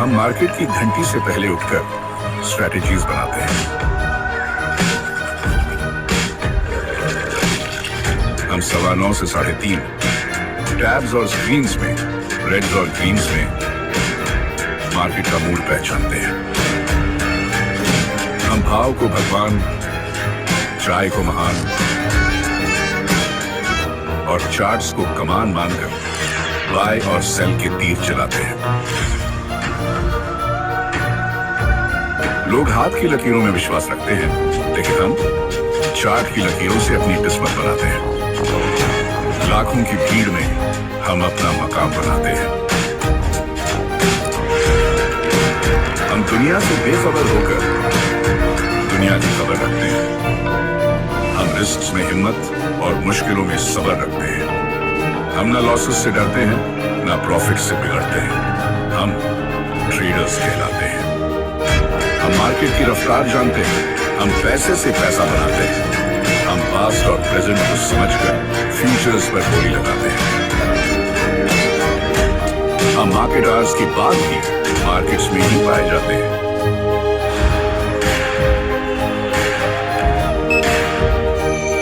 हम मार्केट की घंटी से पहले उठकर स्ट्रैटेजीज बनाते हैं। हम 9:15 से 3:30 टैब्स और स्क्रीन्स में, रेड्स और ग्रीन्स में मार्केट का मूड पहचानते हैं। हम भाव को भगवान, चाय को महान और चार्ट्स को कमान मानकर बाय और सेल के तीर चलाते हैं। लोग हाथ की लकीरों में विश्वास रखते हैं, लेकिन हम चार्ट की लकीरों से अपनी किस्मत बनाते हैं। लाखों की भीड़ में हम अपना मकाम बनाते हैं। हम दुनिया से बेखबर होकर दुनिया की खबर रखते हैं। हम रिस्क में हिम्मत और मुश्किलों में सब्र रखते हैं। हम ना लॉसेस से डरते हैं, ना प्रॉफिट से बिगड़ते हैं। हम ट्रेडर्स कहलाते हैं। हम मार्केट की रफ्तार जानते हैं। हम पैसे से पैसा बनाते हैं। हम पास्ट और प्रेजेंट को समझकर फ्यूचर्स पर बोली लगाते हैं। हम मार्केट आवर्स की बात भी मार्केट्स में ही पाए जाते हैं।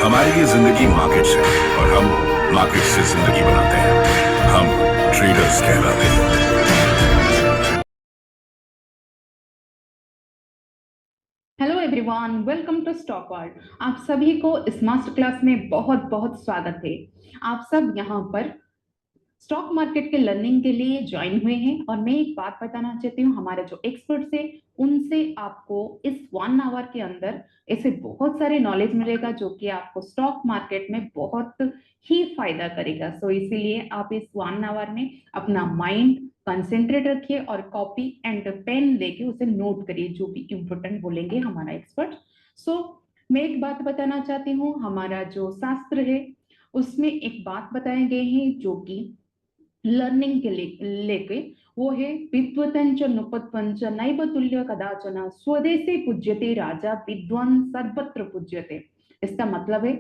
हमारी ये जिंदगी मार्केट्स है और हम मार्केट से जिंदगी बनाते हैं। हम ट्रेडर्स कहलाते हैं। Hello everyone, welcome to stock world. आप सभी को इस मास्टर क्लास में बहुत बहुत स्वागत है। आप सब यहाँ पर स्टॉक मार्केट के लर्निंग के लिए ज्वाइन हुए हैं और मैं एक बात बताना चाहती हूँ, हमारे जो एक्सपर्ट्स हैं उनसे आपको इस 1 आवर के अंदर ऐसे बहुत सारे नॉलेज मिलेगा जो कि आपको स्टॉक मार्केट में बहुत ही फायदा करेगा। सो इसीलिए आप इस 1 आवर में अपना माइंड कंसेंट्रेट रखिए और कॉपी एंड पेन लेके उसे नोट करिए जो भी इम्पोर्टेंट बोलेंगे हमारा एक्सपर्ट। सो मैं एक बात बताना चाहती हूँ, हमारा जो शास्त्र है उसमें एक बात बताए गए हैं जो कि लर्निंग के लेके वो है विद्वतंच नुपतवंच नैव तुल्य कदाचन स्वदेशे पूज्यते राजा विद्वान सर्वत्र पूज्यते। इसका मतलब है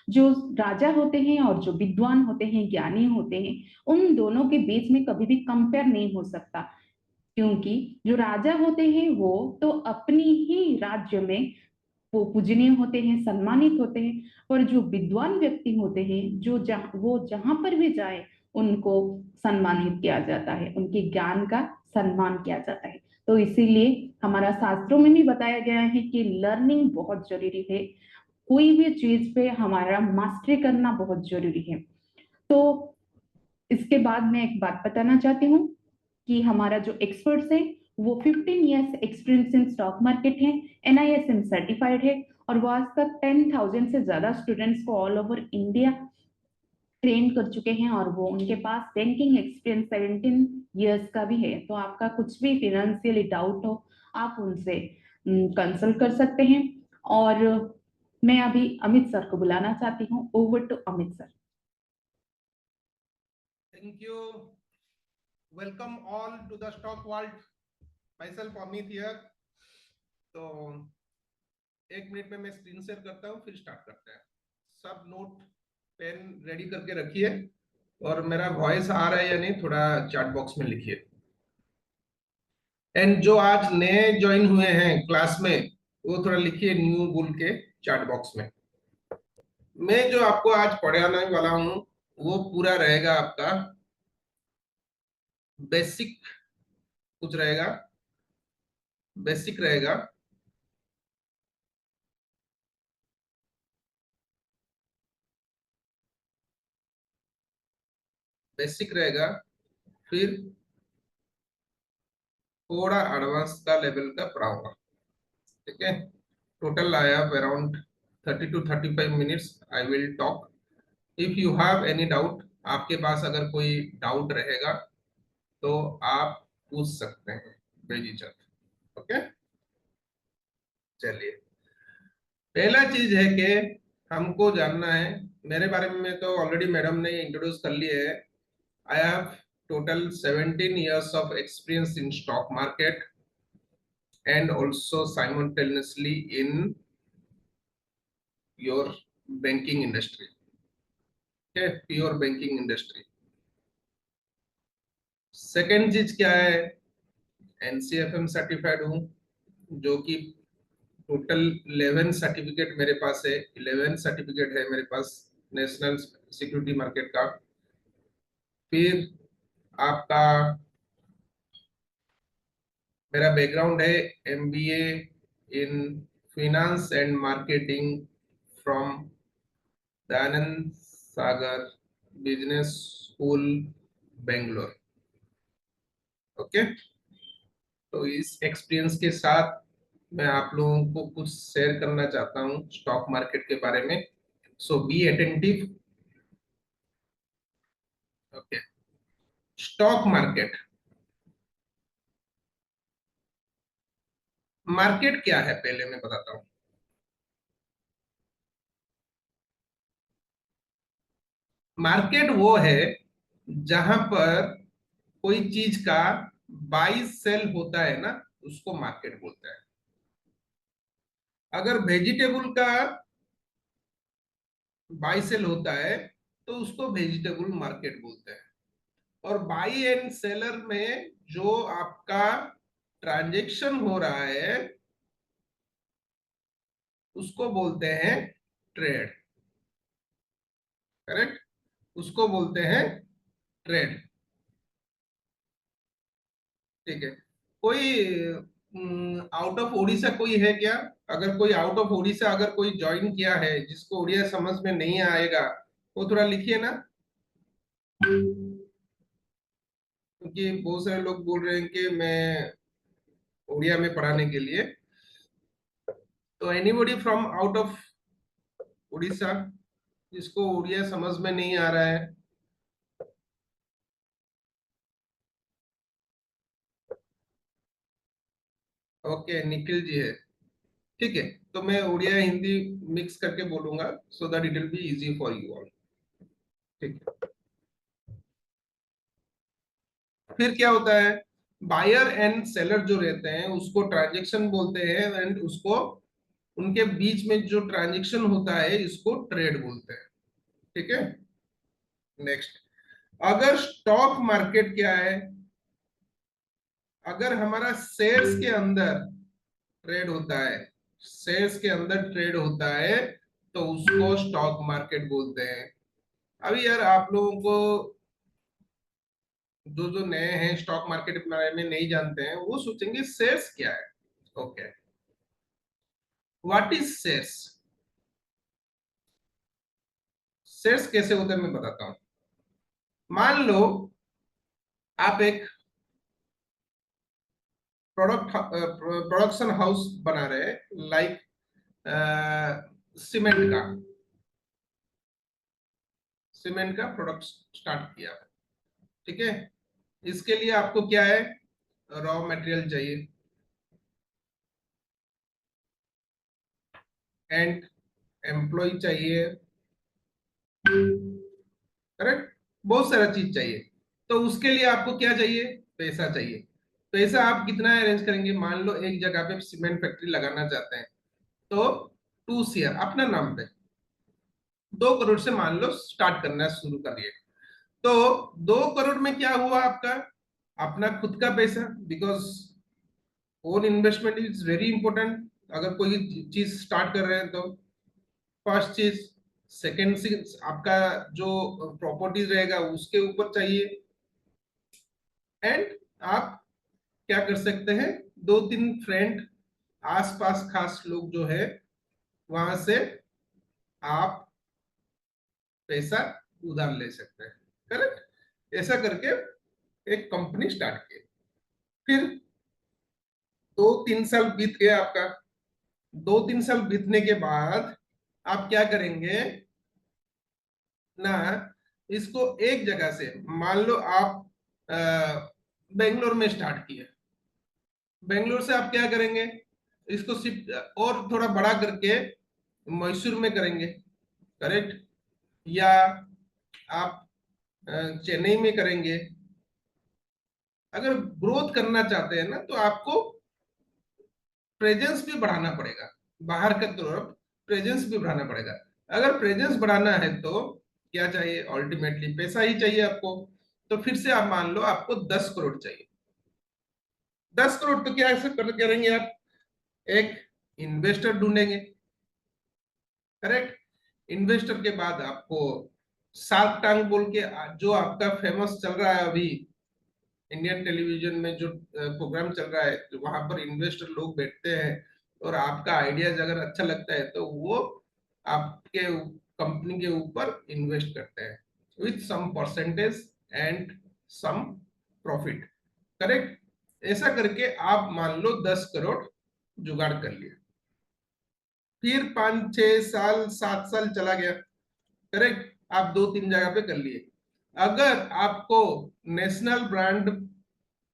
जो राजा होते हैं और जो विद्वान होते हैं, ज्ञानी होते हैं, उन दोनों के बीच में कभी भी कंपेयर नहीं हो सकता। क्योंकि जो राजा होते हैं वो तो अपनी ही राज्य में वो पूजनीय होते हैं, सम्मानित होते हैं, और जो विद्वान व्यक्ति होते हैं जो वो जहां पर भी जाए उनको सम्मानित किया जाता है, उनके ज्ञान का सम्मान किया जाता है। तो इसीलिए हमारा शास्त्रों में भी बताया गया है कि लर्निंग बहुत जरूरी है। कोई भी चीज पे हमारा मास्टरी करना बहुत जरूरी है। तो इसके बाद मैं एक बात बताना चाहती हूँ कि हमारा जो एक्सपर्ट्स है वो 15 years experience in stock market है, NISM सर्टिफाइड है और वो आज तक 10,000 से ज्यादा स्टूडेंट्स को ऑल ओवर इंडिया ट्रेन कर चुके हैं और वो उनके पास बैंकिंग एक्सपीरियंस 17 इयर्स का भी है। तो आपका कुछ भी फिनेंशियली डाउट हो आप उनसे कंसल्ट कर सकते हैं। और मैं अभी अमित सर को बुलाना चाहती हूँ। Over to Amit sir. Thank you. Welcome all to the stock world. Myself Amit here. तो 1 मिनट में मैं स्क्रीन शेयर करता हूँ, फिर स्टार्ट करते हैं। सब नोट पेन रेडी करके रखिए और मेरा वॉइस आ रहा है या नहीं थोड़ा चैट बॉक्स में लिखिए। एंड जो आज नए ज्वाइन हुए हैं क्लास में वो थोड़ा लिखिए न्यू बोल के चैट बॉक्स में। मैं जो आपको आज पढ़ाने वाला हूँ वो पूरा रहेगा आपका बेसिक, कुछ रहेगा बेसिक रहेगा, बेसिक रहेगा, फिर थोड़ा एडवांस का लेवल का पढ़ाऊंगा। ठीक है, total I have around 30 to 35 minutes I will talk. If you have any doubt, आपके पास अगर कोई डाउट रहेगा तो आप पूछ सकते हैं बेझिझक। ओके, चलिए पहला चीज है कि हमको जानना है, मेरे बारे में तो ऑलरेडी मैडम ने इंट्रोड्यूस कर लिया है। I have total 17 years of experience in stock market and also simultaneously in your banking industry. Okay, pure banking industry. Second चीज क्या है, NCFM सर्टिफाइड हूँ, जो कि टोटल 11 सर्टिफिकेट मेरे पास है, 11 सर्टिफिकेट है मेरे पास नेशनल सिक्योरिटी मार्केट का। फिर आपका मेरा बैकग्राउंड है MBA in finance and marketing from Dayanand Sagar business school Bangalore. Okay, तो इस एक्सपीरियंस के साथ मैं आप लोगों को कुछ शेयर करना चाहता हूँ स्टॉक मार्केट के बारे में। So be attentive. Okay, stock market, market क्या है पहले मैं बताता हूँ। मार्केट वो है जहां पर कोई चीज का बाई सेल होता है ना, उसको मार्केट बोलते हैं। अगर वेजिटेबल का बाई सेल होता है तो उसको वेजिटेबल मार्केट बोलते हैं। और बाई एंड सेलर में जो आपका ट्रांजैक्शन हो रहा है उसको बोलते हैं ट्रेड। करेक्ट, उसको बोलते हैं ट्रेड। ठीक है, कोई आउट ऑफ उड़ीसा कोई है क्या? अगर कोई आउट ऑफ उड़ीसा अगर कोई ज्वाइन किया है जिसको उड़िया समझ में नहीं आएगा वो थोड़ा लिखिए ना, क्योंकि बहुत सारे लोग बोल रहे हैं कि मैं उड़िया में पढ़ाने के लिए। तो anybody from out of Orissa जिसको उड़िया समझ में नहीं आ रहा है? ओके, निखिल जी है। ठीक है, तो मैं उड़िया हिंदी मिक्स करके बोलूंगा so that it will be easy for you all. ठीक है, फिर क्या होता है? बायर एंड सेलर जो रहते हैं उसको ट्रांजेक्शन बोलते हैं, एंड उसको उनके बीच में जो ट्रांजेक्शन होता है इसको ट्रेड बोलते हैं। ठीक है, नेक्स्ट, अगर स्टॉक मार्केट क्या है? अगर हमारा शेयर्स के अंदर ट्रेड होता है, शेयर्स के अंदर ट्रेड होता है तो उसको स्टॉक मार्केट बोलते हैं। अभी यार आप लोगों को जो जो नए हैं स्टॉक मार्केट के बारे में नहीं जानते हैं वो सोचेंगे शेयर्स क्या है। Okay, what is shares? Shares कैसे होता है मैं बताता हूं। मान लो आप एक प्रोडक्शन हाउस बना रहे हैं, लाइक सीमेंट का, सीमेंट का प्रोडक्ट स्टार्ट किया। ठीक है, इसके लिए आपको क्या है? रॉ मटेरियल चाहिए एंड एम्प्लॉय चाहिए। करेक्ट, बहुत सारा चीज चाहिए। तो उसके लिए आपको क्या चाहिए? पैसा चाहिए। पैसा आप कितना अरेंज करेंगे? मान लो एक जगह पे सीमेंट फैक्ट्री लगाना चाहते हैं तो 2 शेयर अपना नाम पे 2 करोड़ से मान लो स्टार्ट करना शुरू करिए। तो 2 करोड़ में क्या हुआ आपका? अपना खुद का पैसा, because own investment is very important अगर कोई चीज स्टार्ट कर रहे हैं तो। फर्स्ट चीज, सेकेंड चीज आपका जो प्रॉपर्टीज रहेगा उसके ऊपर चाहिए। एंड आप क्या कर सकते हैं? 2-3 फ्रेंड, आसपास खास लोग जो है वहां से आप पैसा उधार ले सकते हैं। करेक्ट, ऐसा करके एक कंपनी स्टार्ट की। फिर 2-3 साल बीत गया आपका। 2-3 साल बीतने के बाद आप क्या करेंगे ना, इसको एक जगह से, मान लो आप बेंगलोर में स्टार्ट किए, बेंगलोर से आप क्या करेंगे? इसको शिफ्ट और थोड़ा बड़ा करके मैसूर में करेंगे। करेक्ट, या आप चेन्नई में करेंगे। अगर ग्रोथ करना चाहते हैं ना तो आपको प्रेजेंस भी बढ़ाना पड़ेगा, बाहर की तरफ प्रेजेंस भी बढ़ाना पड़ेगा। अगर प्रेजेंस बढ़ाना है तो क्या चाहिए? अल्टीमेटली पैसा ही चाहिए आपको। तो फिर से आप मान लो आपको 10 करोड़ चाहिए। 10 करोड़ तो क्या ऐसे करेंगे आप, एक इन्वेस्टर ढूंढेंगे, करेक्ट। इन्वेस्टर के बाद आपको शार्क टैंक बोल के जो आपका फेमस चल रहा है अभी इंडियन टेलीविजन में, जो प्रोग्राम चल रहा है, तो वहां पर इन्वेस्टर लोग बैठते हैं और आपका आइडियाज अगर अच्छा लगता है तो वो आपके कंपनी के ऊपर इन्वेस्ट करते हैं with some percentage and some profit, correct. ऐसा करके आप मान लो 10 करोड़ जुगाड़ कर लिए, फिर 5 6 साल 7 साल चला गया, करेक्ट, आप 2 3 जगह पे कर लिए। अगर आपको नेशनल ब्रांड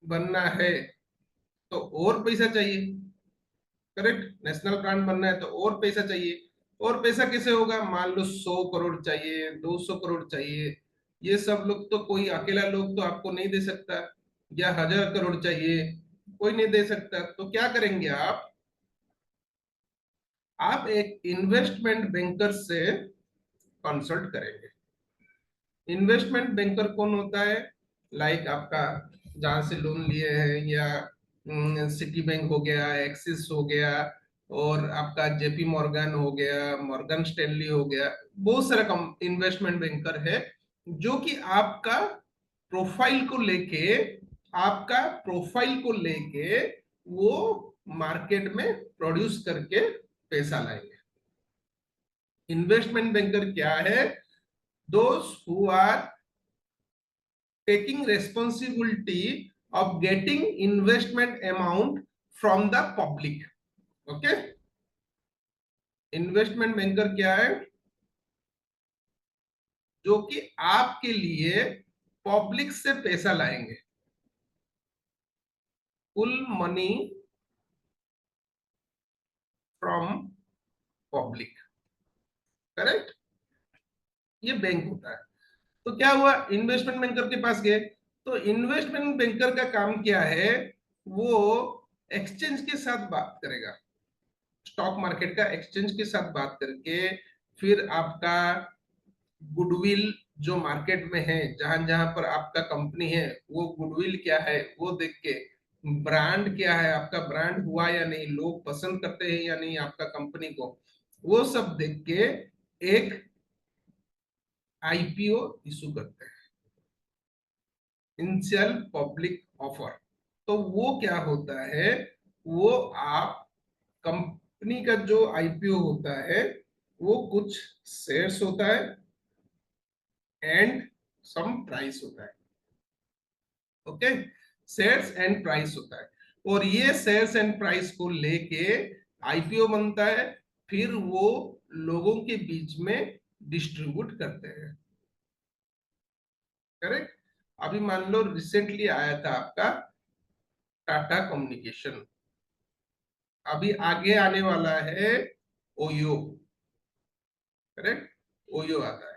बनना है तो और पैसा चाहिए, करेक्ट। नेशनल ब्रांड बनना है तो और पैसा चाहिए। और पैसा कैसे होगा, मान लो 100 करोड़ चाहिए, 200 करोड़ चाहिए। ये सब लोग तो कोई अकेला लोग तो आपको नहीं दे सकता, या 1000 करोड़ चाहिए, कोई नहीं दे सकता। तो क्या करेंगे आप एक इन्वेस्टमेंट बैंकर से कंसल्ट करेंगे। इन्वेस्टमेंट बैंकर कौन होता है, लाइक आपका जहां से लोन लिए हैं, या सिटी बैंक हो गया, एक्सिस हो गया, और आपका जेपी मॉर्गन हो गया, मॉर्गन स्टैनली हो गया, बहुत सारे इन्वेस्टमेंट बैंकर है जो कि आपका प्रोफाइल को लेके वो मार्केट में प्रोड्यूस करके पैसा लाएंगे। इन्वेस्टमेंट बैंकर क्या है, those who are taking responsibility of getting investment amount from the public, okay। Investment banker क्या है, जो कि आपके लिए पब्लिक से पैसा लाएंगे, पुल मनी फ्रॉम पब्लिक, करेक्ट। ये बैंक होता है। तो क्या हुआ, इन्वेस्टमेंट बैंकर के पास गए, तो इन्वेस्टमेंट बैंकर का काम क्या है, वो एक्सचेंज के साथ बात करेगा, स्टॉक मार्केट का एक्सचेंज के साथ बात करके, फिर आपका गुडविल जो मार्केट में है, जहां जहां पर आपका कंपनी है, वो गुडविल क्या है वो देख के, ब्रांड क्या है, आपका ब्रांड हुआ या नहीं, लोग पसंद करते हैं या नहीं आपका कंपनी को, वो सब देख के एक आईपीओ इशू करते हैं, इनिशियल पब्लिक ऑफर। तो वो क्या होता है, वो आप कंपनी का जो आईपीओ होता है वो कुछ शेयर्स होता है एंड सम प्राइस होता है, ओके। शेयर्स एंड प्राइस होता है, और ये शेयर्स एंड प्राइस को लेके आईपीओ बनता है, फिर वो लोगों के बीच में डिस्ट्रीब्यूट करते हैं, करेक्ट। अभी मान लो रिसेंटली आया था आपका टाटा कम्युनिकेशन, अभी आगे आने वाला है ओयो, करेक्ट, ओयो आता है।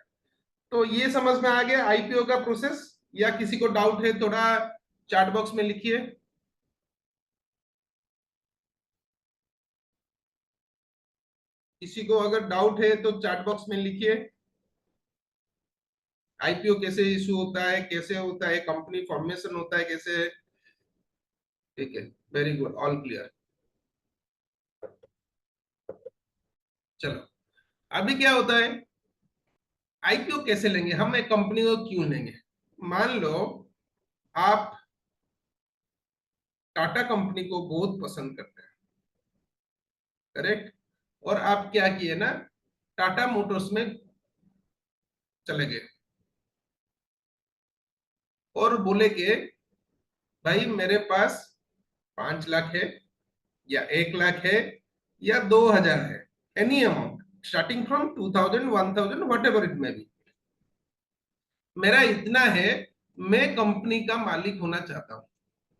तो ये समझ में आ गया आईपीओ का प्रोसेस, या किसी को डाउट है थोड़ा चैट बॉक्स में लिखिए। किसी को अगर डाउट है तो चैट बॉक्स में लिखिए, आईपीओ कैसे इशू होता है, कैसे होता है, कंपनी फॉर्मेशन होता है कैसे, ठीक है, वेरी गुड, ऑल क्लियर। चलो, अभी क्या होता है, आईपीओ कैसे लेंगे हम, एक कंपनी को क्यों लेंगे। मान लो आप टाटा कंपनी को बहुत पसंद करते हैं, करेक्ट, और आप क्या किए ना, टाटा मोटर्स में चले गए और बोले कि भाई मेरे पास 5 लाख है, या 1 लाख है, या 2000 है, any amount starting from 2000 1000 what ever it may be, मेरा इतना है, मैं कंपनी का मालिक होना चाहता हूं,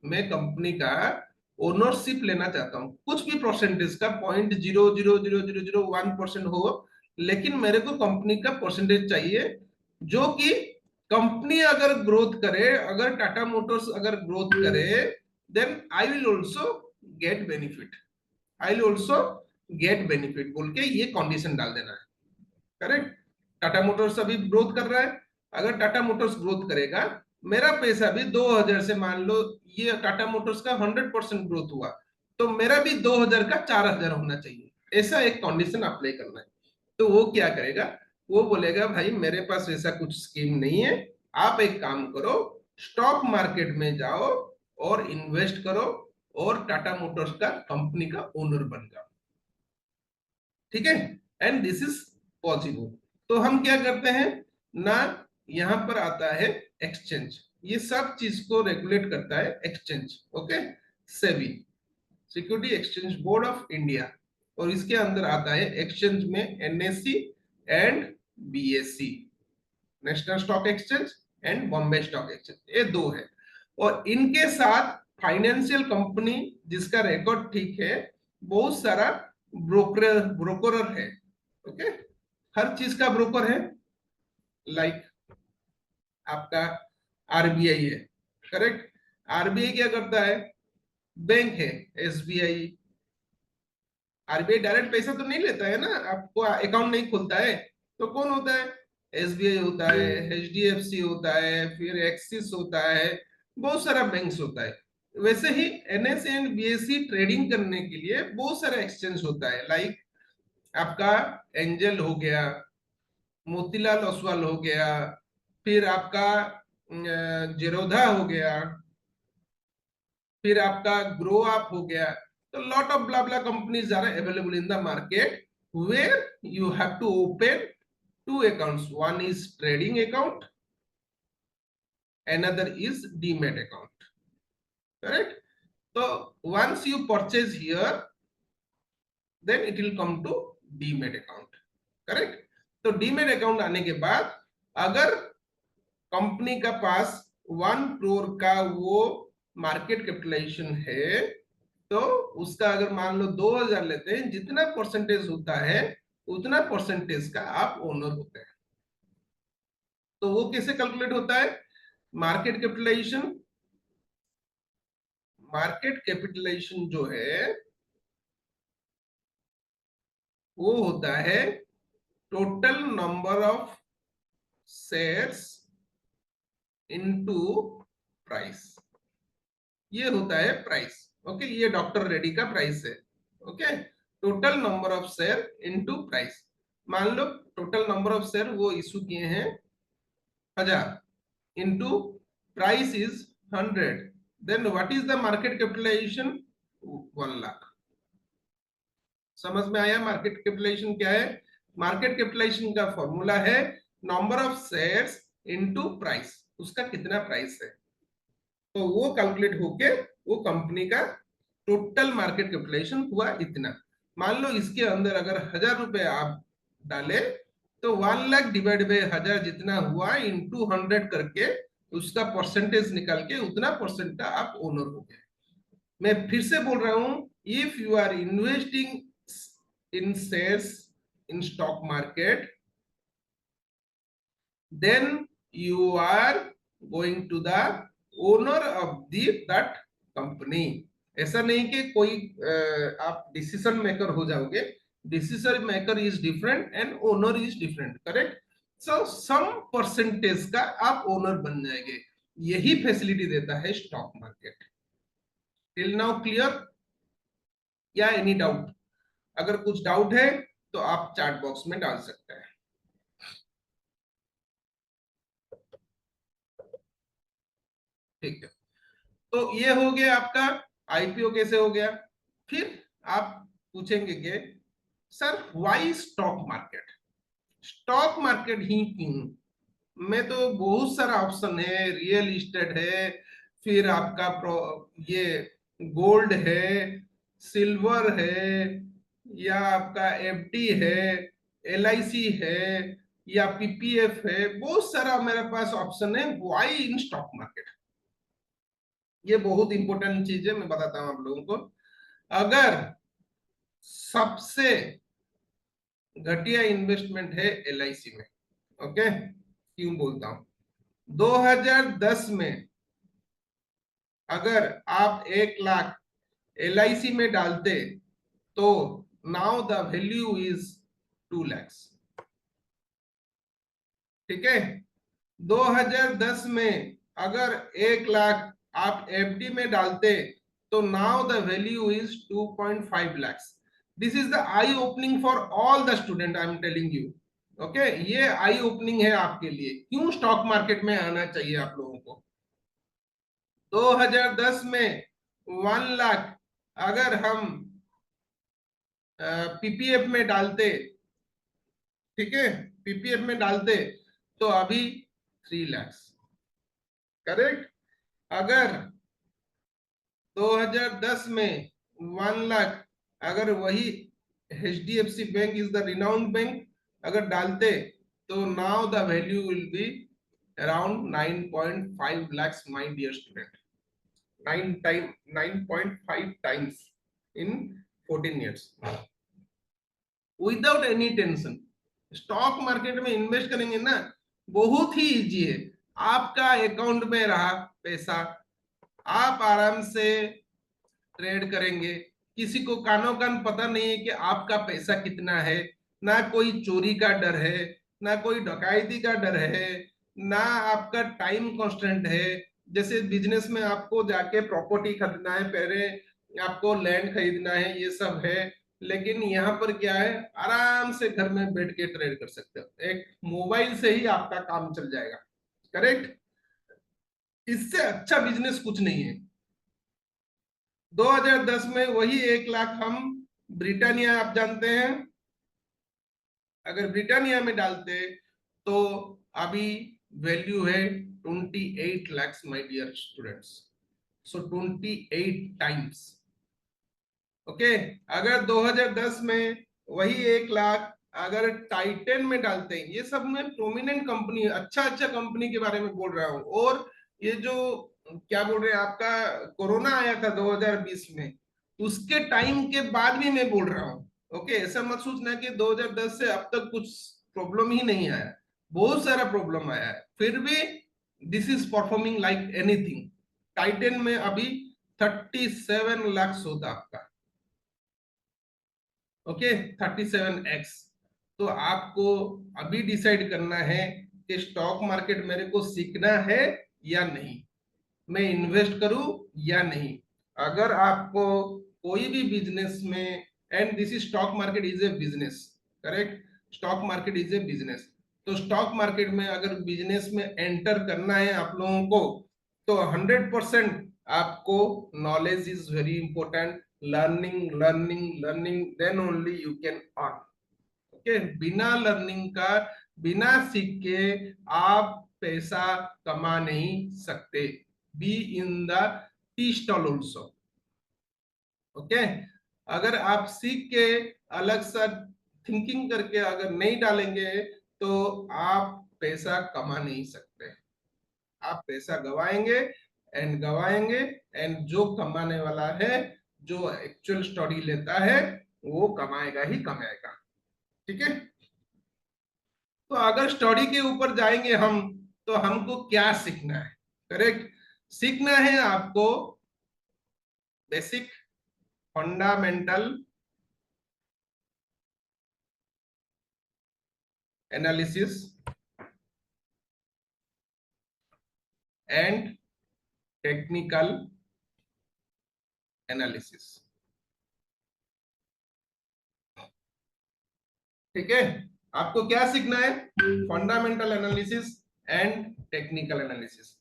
मैं कंपनी का ओनरशिप लेना चाहता हूं, कुछ भी परसेंटेज का, 0.0000001% हो, लेकिन मेरे को कंपनी का परसेंटेज चाहिए, जो कि कंपनी अगर ग्रोथ करे, अगर टाटा मोटर्स अगर ग्रोथ करे, then I will also get benefit, I will also get benefit बोल के ये कंडीशन डाल देना है, करेक्ट। टाटा मोटर्स अभी ग्रोथ कर रहा है, अगर टाटा मोटर्स ग्रोथ करेगा मेरा पैसा भी 2000 से, मान लो ये टाटा मोटर्स का 100% ग्रोथ हुआ, तो मेरा भी 2000 का 4000 होना चाहिए, ऐसा एक कंडीशन अप्लाई करना है। तो वो क्या करेगा, वो बोलेगा भाई मेरे पास ऐसा कुछ स्कीम नहीं है, आप एक काम करो, स्टॉक मार्केट में जाओ और इन्वेस्ट करो और टाटा मोटर्स का कंपनी का ओनर बन जाओ, ठीक है। And this is possible. तो हम क्या करते हैं ना, यहां पर आता है एक्सचेंज, ये सब चीज को रेगुलेट करता है exchange, okay. SEBI, security exchange board of India, और इसके अंदर आता है एक्सचेंज में NSC and BSc, national stock exchange and Bombay stock exchange, ये दो है। और इनके साथ फाइनेंशियल कंपनी जिसका रिकॉर्ड ठीक है, बहुत सारा ब्रोकर है, ओके। हर चीज का ब्रोकर है, लाइक आपका आरबीआई है, करेक्ट। आरबीआई क्या करता है, बैंक है, एसबीआई। आरबीआई डायरेक्ट पैसा तो नहीं लेता है ना, आपको अकाउंट नहीं खुलता है, तो कौन होता है, एसबीआई होता है, एचडीएफसी होता है, फिर एक्सिस होता है, बहुत सारा बैंक्स होता है। वैसे ही एनएससी एंड बीएससी ट्रेडिंग करने के लिए बहुत सारा एक्सचेंज होता है, लाइक आपका एंजल हो गया, मोतीलाल ओसवाल हो गया, फिर आपका जेरोधा हो गया, फिर आपका ग्रो अप हो गया। तो lot of blah blah companies are available in the market where you have to open two accounts. One is trading account, another is demat account, correct. So once you purchase here, then it will come to demat account, correct. तो demat account आने के बाद अगर company का पास 1 करोड़ का वो market capitalisation है, तो उसका अगर मान लो 2000 लेते हैं, जितना परसेंटेज होता है उतना परसेंटेज का आप ओनर होते हैं। तो वो कैसे कैलकुलेट होता है, मार्केट कैपिटलाइजेशन, मार्केट कैपिटलाइजेशन जो है वो होता है total number of shares into price, ये होता है प्राइस, ओके। ये डॉक्टर रेड्डी का प्राइस है, okay. Total number of share into price, मान लो टोटल नंबर ऑफ शेयर वो इशू किए हैं 1000, into price is 100, then what is the market capitalization, 1 lakh. समझ में आया मार्केट कैपिटलाइजेशन क्या है। मार्केट कैपिटलाइजेशन का फॉर्मूला है number of shares into price, उसका कितना प्राइस है, तो वो कैलकुलेट होके वो कंपनी का टोटल मार्केट कैपिटलाइजेशन हुआ इतना। मान लो इसके अंदर अगर 1000 रुपए आप डाले, तो 1 लाख डिवाइड बाय 1000 जितना हुआ इनटू 100 करके उसका परसेंटेज निकाल के उतना परसेंट का आप ओनर हो गए। मैं फिर से बोल रहा हूं, if you are investing in shares in stock market, then you are going to the owner of the that company। ऐसा नहीं कि कोई आप डिसीजन मेकर हो जाओगे, decision maker is different and owner is different, correct. So some percentage का आप owner बन जाएंगे, यही फैसिलिटी देता है stock market. Till now clear या एनी डाउट? अगर कुछ डाउट है तो आप चैट बॉक्स में डाल सकते हैं। ठीक है, तो ये हो गया आपका आईपीओ कैसे हो गया। फिर आप पूछेंगे कि sir why stock market, stock market ही क्यों? मैं तो बहुत सारा ऑप्शन है, रियल इस्टेट है, फिर आपका ये गोल्ड है, सिल्वर है, या आपका एफडी है, एलआईसी है, या पीपीएफ है, बहुत सारा मेरे पास ऑप्शन है। व्हाई इन स्टॉक मार्केट, ये बहुत इंपॉर्टेंट चीज है, मैं बताता हूं आप लोगों को। अगर सबसे घटिया इन्वेस्टमेंट है एलआईसी में, ओके। क्यों बोलता हूं, 2010 में अगर आप 1 लाख एलआईसी में डालते तो now the value is 2 lakhs, ठीक है। 2010 में अगर 1 लाख आप एफडी में डालते तो now the value is 2.5 lakhs. This is the I opening for all the student, I am telling you. Okay, ये आई ओपनिंग है आपके लिए, क्यों स्टॉक मार्केट में आना चाहिए आप लोगों को. 2010 में 1 लाख अगर हम पीपीएफ में डालते, ठीक है, पीपीएफ में डालते तो अभी 3 lakhs. करेक्ट. अगर 2010 में 1 लाख अगर वही HDFC bank is the renowned bank अगर डालते तो now the value will be around 9.5 lakhs, my dear student. 9.5 times in 14 years without any tension. Stock market में इन्वेस्ट करेंगे ना, बहुत ही इजी है. आपका अकाउंट में रहा पैसा, आप आराम से ट्रेड करेंगे. किसी को कानो कान पता नहीं है कि आपका पैसा कितना है. ना कोई चोरी का डर है, ना कोई डकैती का डर है, ना आपका टाइम कांस्टेंट है. जैसे बिजनेस में आपको जाके प्रॉपर्टी खरीदना है, पहले आपको लैंड खरीदना है, ये सब है. लेकिन यहाँ पर क्या है, आराम से घर में बैठ के ट्रेड कर सकते हो. एक मोबाइल से ही आपका काम चल जाएगा. करेक्ट. इससे अच्छा बिजनेस कुछ नहीं है. 2010 में वही 1 लाख हम ब्रिटानिया, आप जानते हैं, अगर ब्रिटानिया में डालते तो अभी वैल्यू है 28 lakhs, my dear students. So 28 times. Okay. अगर 2010 में वही 1 लाख अगर टाइटन में डालते हैं, ये सब में प्रोमिनेंट कंपनी, अच्छा अच्छा कंपनी के बारे में बोल रहा हूँ. और ये जो क्या बोल रहे हैं, आपका कोरोना आया था 2020 में, उसके टाइम के बाद भी मैं बोल रहा हूँ. ओके, ऐसा मत सोचना कि 2010 से अब तक कुछ प्रॉब्लम ही नहीं आया. बहुत सारा प्रॉब्लम आया है, फिर भी this is performing like anything. Titan में अभी 37 लाख होता आपका. Okay, 37x. तो आपको अभी डिसाइड करना है कि स्टॉक मार्केट मेरे को सीखना है या नहीं, मैं इन्वेस्ट करूं या नहीं. अगर आपको कोई भी बिजनेस में, and this is stock market is a business, correct, stock market is a business. तो स्टॉक मार्केट में अगर बिजनेस में एंटर करना है आप लोगों को, तो 100% आपको knowledge is very important. Learning learning learning, then only you can earn. Okay, बिना लर्निंग का, बिना सीख के आप पैसा कमा नहीं सकते. Be in the tea stall also. Okay, अगर आप सीख के अलग सा थिंकिंग करके अगर नहीं डालेंगे तो आप पैसा कमा नहीं सकते. आप पैसा गवाएंगे एंड गवाएंगे. एंड जो कमाने वाला है, जो एक्चुअल स्टडी लेता है, वो कमाएगा ही कमाएगा. ठीक है. तो अगर स्टडी के ऊपर जाएंगे हम, तो हमको क्या सीखना है. करेक्ट. सीखना है आपको basic fundamental analysis and technical analysis. ठीक है. आपको क्या सीखना है, fundamental analysis and technical analysis.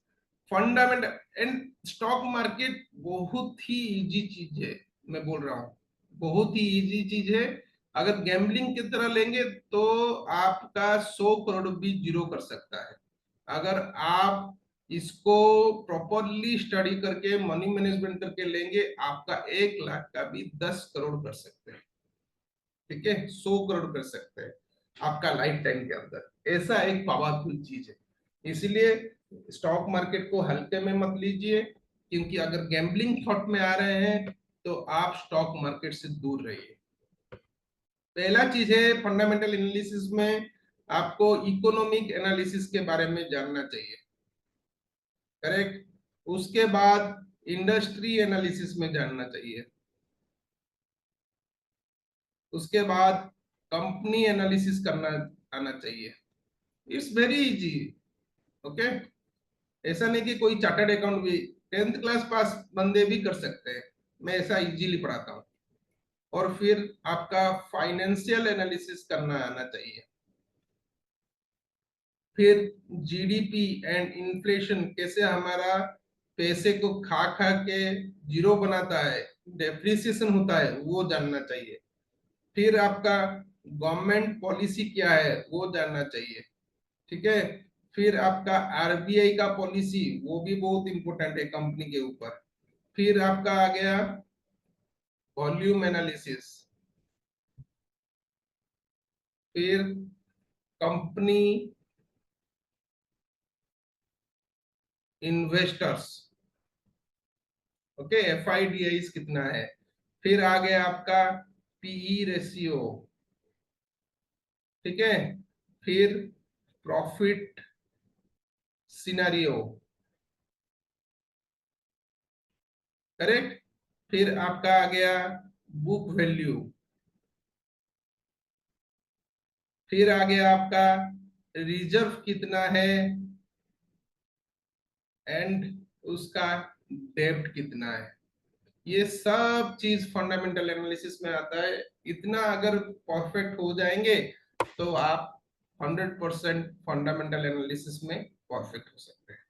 Fundamental and stock market बहुत ही इजी चीज है, मैं बोल रहा हूँ, बहुत ही इजी चीज है. अगर गैम्बलिंग की तरह लेंगे तो आपका 100 करोड़ भी जीरो कर सकता है. अगर आप इसको प्रॉपरली स्टडी करके, मनी मैनेजमेंट करके लेंगे, आपका 1 लाख का भी 10 करोड़ कर सकते हैं. ठीक है, 100 करोड़ कर सकते हैं आपका लाइफ टाइम के अंदर. ऐसा एक पावरफुल चीज है. इसलिए स्टॉक मार्केट को हल्के में मत लीजिए, क्योंकि अगर गैम्बलिंग थॉट में आ रहे हैं तो आप स्टॉक मार्केट से दूर रहिए. पहला चीज है फंडामेंटल एनालिसिस में, आपको इकोनॉमिक एनालिसिस के बारे में जानना चाहिए. करेक्ट. उसके बाद इंडस्ट्री एनालिसिस में जानना चाहिए. उसके बाद कंपनी एनालिसिस करना आना चाहिए. It's very easy. ओके. ऐसा नहीं कि कोई चार्टर्ड अकाउंट भी 10th क्लास पास बंदे भी कर सकते हैं, मैं ऐसा इजीली पढ़ाता हूँ। और फिर आपका फाइनेंशियल एनालिसिस करना आना चाहिए। फिर जीडीपी एंड इन्फ्लेशन कैसे हमारा पैसे को खा खा के जीरो बनाता है, डेप्रिसिएशन होता है, वो जानना चाहिए। फिर आपका गवर्नमेंट पॉलिसी क्या है वो जानना चाहिए, ठीक है। फिर आपका आरबीआई का पॉलिसी, वो भी बहुत इंपॉर्टेंट है कंपनी के ऊपर। फिर आपका आ गया वॉल्यूम एनालिसिस, फिर कंपनी इन्वेस्टर्स, ओके, एफआईडीआईस कितना है। फिर आ गया आपका पीई रेशियो, ठीक है। फिर प्रॉफिट सिनेरियो, करेक्ट। फिर आपका आ गया बुक वैल्यू। फिर आ गया आपका रिजर्व कितना है एंड उसका डेब्ट कितना है। ये सब चीज फंडामेंटल एनालिसिस में आता है। इतना अगर परफेक्ट हो जाएंगे तो आप 100% फंडामेंटल एनालिसिस में परफेक्ट हो सकते हैं।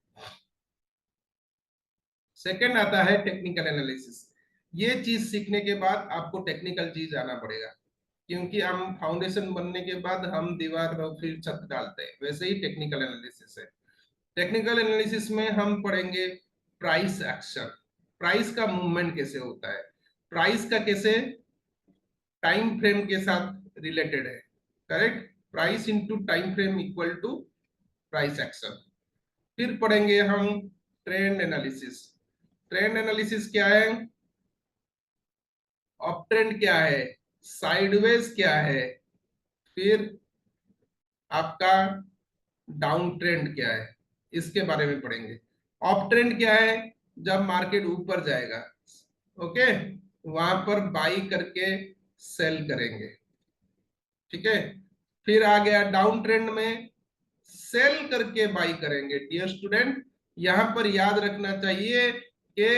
सेकंड आता है टेक्निकल एनालिसिस। ये चीज सीखने के बाद आपको टेक्निकल चीज आना पड़ेगा, क्योंकि हम फाउंडेशन बनने के बाद हम दीवार और फिर छत डालते हैं, वैसे ही टेक्निकल एनालिसिस है। टेक्निकल एनालिसिस में हम पढ़ेंगे प्राइस एक्शन, प्राइस का मूवमेंट कैसे होता है, प्राइस का कैसे टाइम फ्रेम के साथ रिलेटेड है, correct. Price into time frame equal to price action. फिर पढ़ेंगे हम ट्रेंड एनालिसिस। ट्रेंड एनालिसिस क्या है, अप ट्रेंड क्या है, साइडवेज क्या है, फिर आपका डाउन ट्रेंड क्या है, इसके बारे में पढ़ेंगे। अप ट्रेंड क्या है, जब मार्केट ऊपर जाएगा, ओके, वहां पर बाई करके सेल करेंगे, ठीक है। फिर आ गया डाउन ट्रेंड में सेल करके बाई करेंगे। डियर स्टूडेंट, यहां पर याद रखना चाहिए कि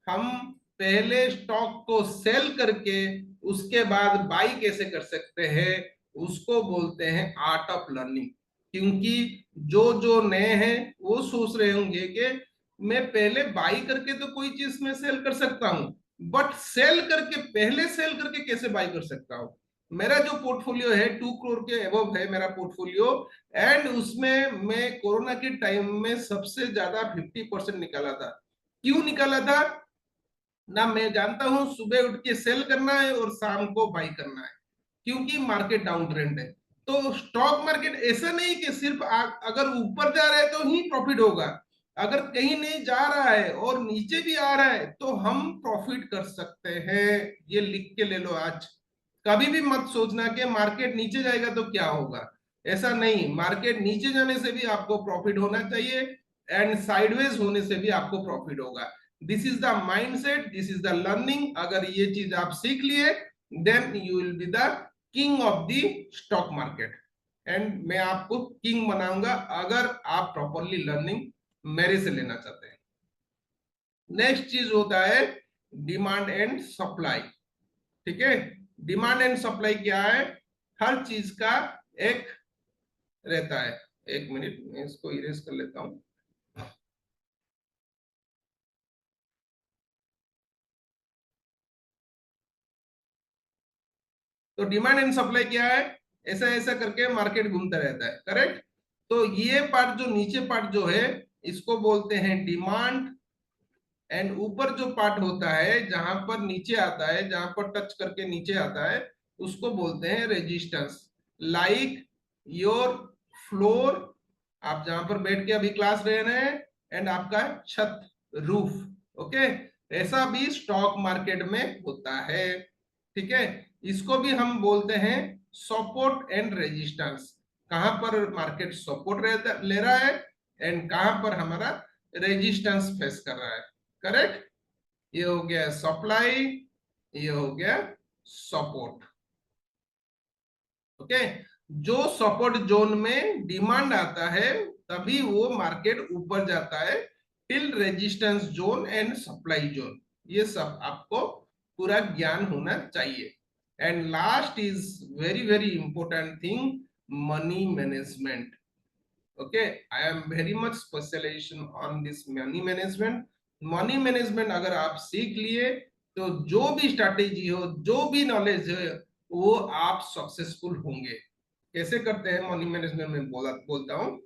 हम पहले स्टॉक को सेल करके उसके बाद बाई कैसे कर सकते हैं, उसको बोलते हैं आर्ट ऑफ लर्निंग। क्योंकि जो जो नए हैं वो सोच रहे होंगे कि मैं पहले बाई करके तो कोई चीज में सेल कर सकता हूं, बट सेल करके, पहले सेल करके कैसे बाई कर सकता हूं। मेरा जो पोर्टफोलियो है 2 करोड़ के एबव है मेरा पोर्टफोलियो, एंड उसमें मैं कोरोना के टाइम में सबसे ज्यादा 50% निकाला था। क्यों निकाला था ना, मैं जानता हूं सुबह उठ के सेल करना है और शाम को बाई करना है, क्योंकि मार्केट डाउन ट्रेंड है। तो स्टॉक मार्केट ऐसा नहीं कि सिर्फ अगर ऊपर जा रहा है तो ही प्रॉफिट होगा, अगर कहीं नहीं जा रहा है और नीचे भी आ रहा है तो हम प्रॉफिट कर सकते हैं। ये लिख के ले लो आज। कभी भी मत सोचना कि मार्केट नीचे जाएगा तो क्या होगा, ऐसा नहीं। मार्केट नीचे जाने से भी आपको प्रॉफिट होना चाहिए एंड साइडवेज होने से भी आपको प्रॉफिट होगा। This is the mindset, this is the learning. अगर ये चीज आप सीख लिए then you will be the king of the stock market, and मैं आपको किंग बनाऊंगा अगर आप प्रॉपरली लर्निंग मेरे से लेना चाहते हैं। नेक्स्ट चीज होता है डिमांड एंड सप्लाई, ठीक है। डिमांड एंड सप्लाई क्या है, हर चीज का एक रहता है। एक मिनट, मैं इसको इरेज कर लेता हूं। तो डिमांड एंड सप्लाई क्या है, ऐसा ऐसा करके मार्केट घूमता रहता है, करेक्ट। तो ये पार्ट, जो नीचे पार्ट जो है, इसको बोलते हैं डिमांड, एंड ऊपर जो पार्ट होता है जहां पर नीचे आता है, जहां पर टच करके नीचे आता है, उसको बोलते हैं रेजिस्टेंस। लाइक योर फ्लोर, आप जहां पर बैठ के अभी क्लास ले रहे हैं, एंड आपका छत, रूफ, ओके। ऐसा भी स्टॉक मार्केट में होता है, ठीक है। इसको भी हम बोलते हैं सपोर्ट एंड रेजिस्टेंस। कहां पर मार्केट सपोर्ट ले रहा है एंड कहां पर हमारा रेजिस्टेंस फेस कर रहा है, करेक्ट। ये हो गया सप्लाई, ये हो गया सपोर्ट, ओके। जो सपोर्ट जोन में डिमांड आता है तभी वो मार्केट ऊपर जाता है till resistance zone and supply zone. ये सब आपको पूरा ज्ञान होना चाहिए। And last is very very important thing, money management. Okay, I am very much specialization on this money management. Money management अगर आप सीख लिए तो जो भी स्ट्रैटेजी हो, जो भी नॉलेज है, वो आप सक्सेसफुल होंगे। कैसे करते हैं मनी मैनेजमेंट में बोलता हूं।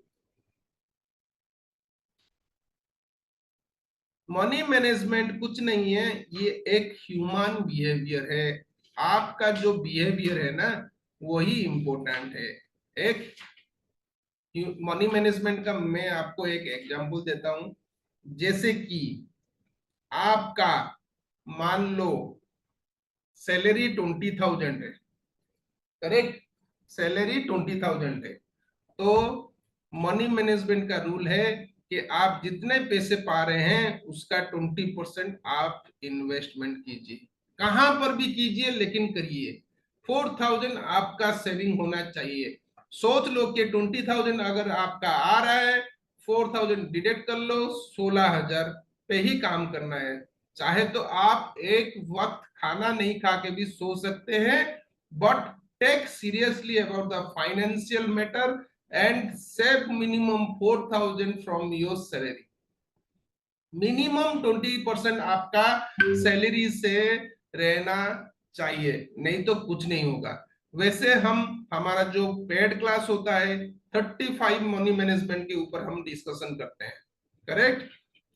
मनी मैनेजमेंट कुछ नहीं है, ये एक ह्यूमन बिहेवियर है। आपका जो बिहेवियर है ना, वही इंपॉर्टेंट है। एक मनी मैनेजमेंट का मैं आपको एक एग्जांपल देता हूं। जैसे कि आपका मान लो सैलरी 20,000 है, करेक्ट? सैलरी 20,000 है। तो मनी मैनेजमेंट का रूल है कि आप जितने पैसे पा रहे हैं उसका 20% आप इन्वेस्टमेंट कीजिए। कहां पर भी कीजिए, लेकिन करिए। 4,000 आपका सेविंग होना चाहिए। सोच लो कि 20,000 अगर आपका आ रहा है, 4,000 डिडक्ट कर लो, 16,000 पे ही काम करना है। चाहे तो आप एक वक्त खाना नहीं खा के भी सो सकते हैं, but take seriously about the financial matter and save minimum 4,000 from your salary। Minimum 20% आपका सैलरी से रहना चाहिए, नहीं तो कुछ नहीं होगा। वैसे हमारा जो पेड क्लास होता है 35 मनी मैनेजमेंट के ऊपर हम डिस्कशन करते हैं, करेक्ट?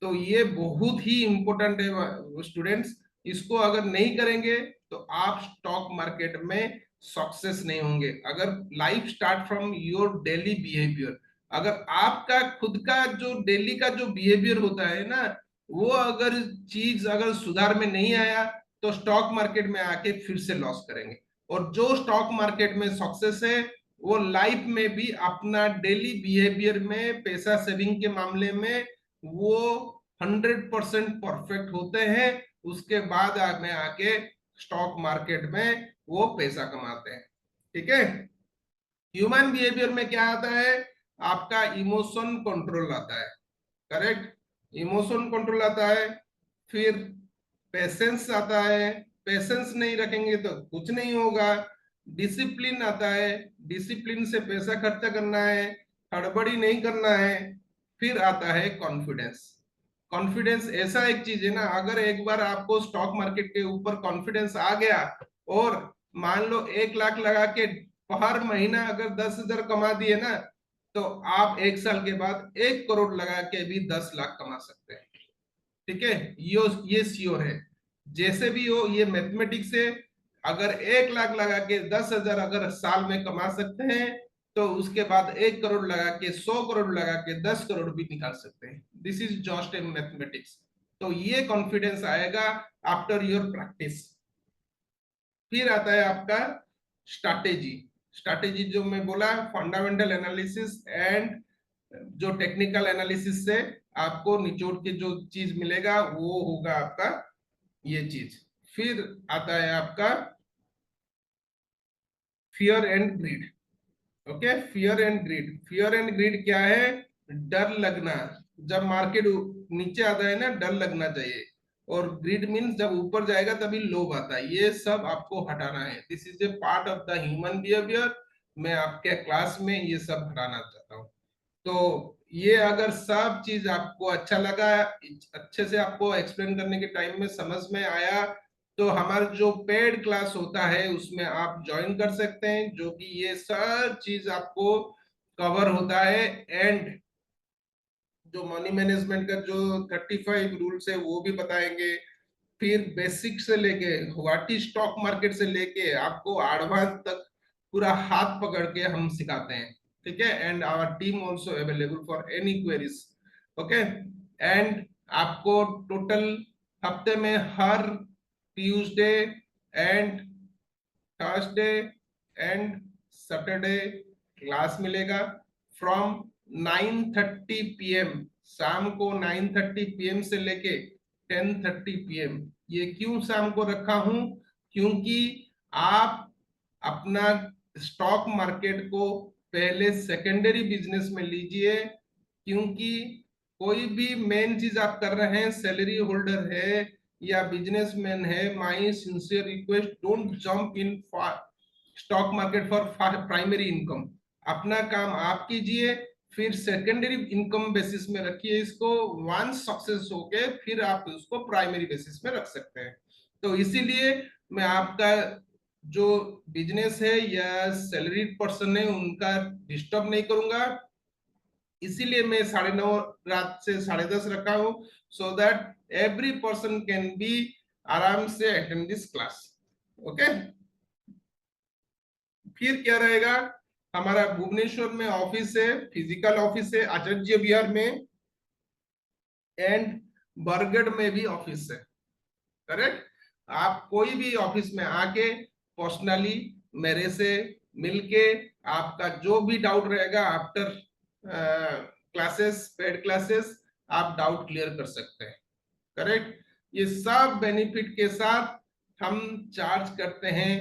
तो ये बहुत ही इंपॉर्टेंट है स्टूडेंट्स। इसको अगर नहीं करेंगे तो आप स्टॉक मार्केट में सक्सेस नहीं होंगे। अगर life start from your daily behaviour, अगर आपका खुद का जो डेली का जो बिहेवियर होता है ना, वो अगर चीज अगर सुधार में नहीं आया तो स्टॉक मार्केट में आके फिर से लॉस करेंगे। और जो स्टॉक मार्केट में सक्सेस है, वो लाइफ में भी अपना डेली बिहेवियर में, पैसा सेविंग के मामले में वो 100% परफेक्ट होते हैं। उसके बाद में आके स्टॉक मार्केट में वो पैसा कमाते हैं। ठीक है? ह्यूमन बिहेवियर में क्या आता है? आपका इमोशन कंट्रोल आता है, करेक्ट? इमोशन कंट्रोल आता है। फिर पेशेंस आता है, पेशेंस नहीं रखेंगे तो कुछ नहीं होगा। डिसिप्लिन आता है, डिसिप्लिन से पैसा खर्चा करना है, हड़बड़ी नहीं करना है। फिर आता है कॉन्फिडेंस। कॉन्फिडेंस ऐसा एक चीज है ना, अगर एक बार आपको स्टॉक मार्केट के ऊपर कॉन्फिडेंस आ गया और मान लो 1 लाख लगा के हर महीना अगर 10,000 कमा दिए ना, तो आप 1 साल के बाद 1 करोड़ लगा के भी 10 लाख कमा सकते हैं। ठीक है? ये श्योर है। जैसे भी हो, ये मैथमेटिक्स है। अगर 1 लाख लगा के 10,000 अगर साल में कमा सकते हैं, तो उसके बाद 1 करोड़ लगा के 100 करोड़ लगा के 10 करोड़ भी निकाल सकते हैं। This is just a mathematics. तो ये कॉन्फिडेंस आएगा आफ्टर योर प्रैक्टिस। फिर आता है आपका स्ट्रैटेजी। स्ट्रैटेजी जो मैं बोला, फंडामेंटल एनालिसिस एंड जो टेक्निकल एनालिसिस से आपको निचोड़ के जो चीज मिलेगा वो होगा आपका ये चीज। फिर आता है आपका fear and greed. Okay, fear and greed. Fear and greed क्या है? डर लगना। जब मार्केट नीचे आता है ना, डर लगना चाहिए। और ग्रीड मीन्स जब ऊपर जाएगा तभी लोभ आता है। ये सब आपको हटाना है। This is a part of the human behaviour. मैं आपके क्लास में ये सब हटाना चाहता हूँ। तो ये अगर सब चीज आपको अच्छा लगा, अच्छे से आपको एक्सप्लेन करने के टाइम में समझ में आया, तो हमारा जो पेड क्लास होता है उसमें आप ज्वाइन कर सकते हैं, जो कि ये सब चीज आपको कवर होता है। एंड जो मनी मैनेजमेंट का जो 35 रूल्स है वो भी बताएंगे। फिर बेसिक से लेके व्हाट इज स्टॉक मार्केट से लेके आपको एडवांस तक पूरा हाथ पकड़ के हम सिखाते हैं। ठीक है? And our team also available for any queries. Okay? And आपको टोटल हफ्ते में हर Tuesday and Thursday and Saturday class मिलेगा फ्रॉम 9:30 PM। शाम को 9:30 PM से लेके 10:30 PM। ये क्यों शाम को रखा हूं? क्योंकि आप अपना स्टॉक मार्केट को पहले सेकेंडरी बिजनेस में लीजिए, क्योंकि कोई भी मेन चीज आप कर रहे हैं, सैलरी होल्डर है या बिजनेसमैन है, my sincere request, don't jump in stock market for primary income. अपना काम आप कीजिए, फिर सेकेंडरी इनकम बेसिस में रखिए इसको। वंस सक्सेस हो गए फिर आप उसको प्राइमरी बेसिस में रख सकते हैं। तो इसीलिए मैं आपका जो बिजनेस है या सैलरी पर्सन है उनका डिस्टर्ब नहीं करूंगा, इसीलिए मैं 9:30 रात से 10:30 रखा हूं, so that every person can be आराम से अटेंड दिस क्लास। ओके, फिर क्या रहेगा, हमारा भुवनेश्वर में ऑफिस है, फिजिकल ऑफिस है, आचार्य विहार में, एंड बरगढ़ में भी ऑफिस है। करेक्ट, आप कोई भी ऑफिस में आके पर्सनली मेरे से मिलके आपका जो भी डाउट रहेगा आफ्टर क्लासेस, पेड क्लासेस, आप डाउट क्लियर कर सकते हैं। करेक्ट, ये सब बेनिफिट के साथ हम चार्ज करते हैं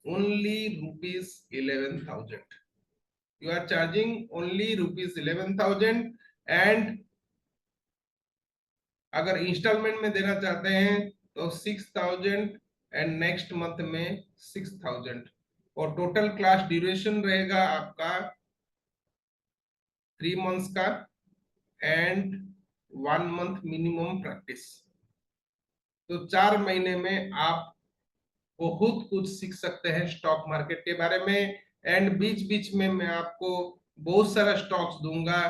only ₹11,000। You are charging only ₹11,000, and अगर इंस्टॉलमेंट में देना चाहते हैं तो 6,000, एंड नेक्स्ट मंथ में 6,000, और टोटल क्लास ड्यूरेशन रहेगा आपका 3 मंथ्स का एंड 1 मंथ मिनिमम प्रैक्टिस। तो 4 महीने में आप बहुत कुछ सीख सकते हैं स्टॉक मार्केट के बारे में। एंड बीच बीच में मैं आपको बहुत सारा स्टॉक्स दूंगा,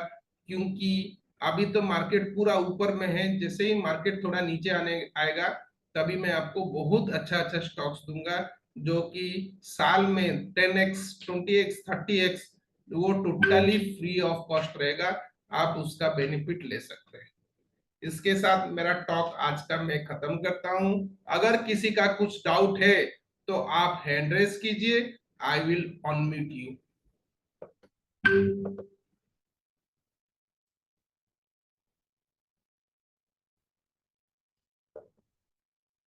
क्योंकि अभी तो मार्केट पूरा ऊपर में है, जैसे ही मार्केट थोड़ा नीचे आने आएगा तभी मैं आपको बहुत अच्छा अच्छा स्टॉक्स दूंगा, जो कि साल में 10x 20x 30x वो टोटली फ्री ऑफ कॉस्ट रहेगा, आप उसका बेनिफिट ले सकते हैं। इसके साथ मेरा टॉक आज का मैं खत्म करता हूं। अगर किसी का कुछ डाउट है तो आप हैंड रेज कीजिए, आई विल अनम्यूट यू।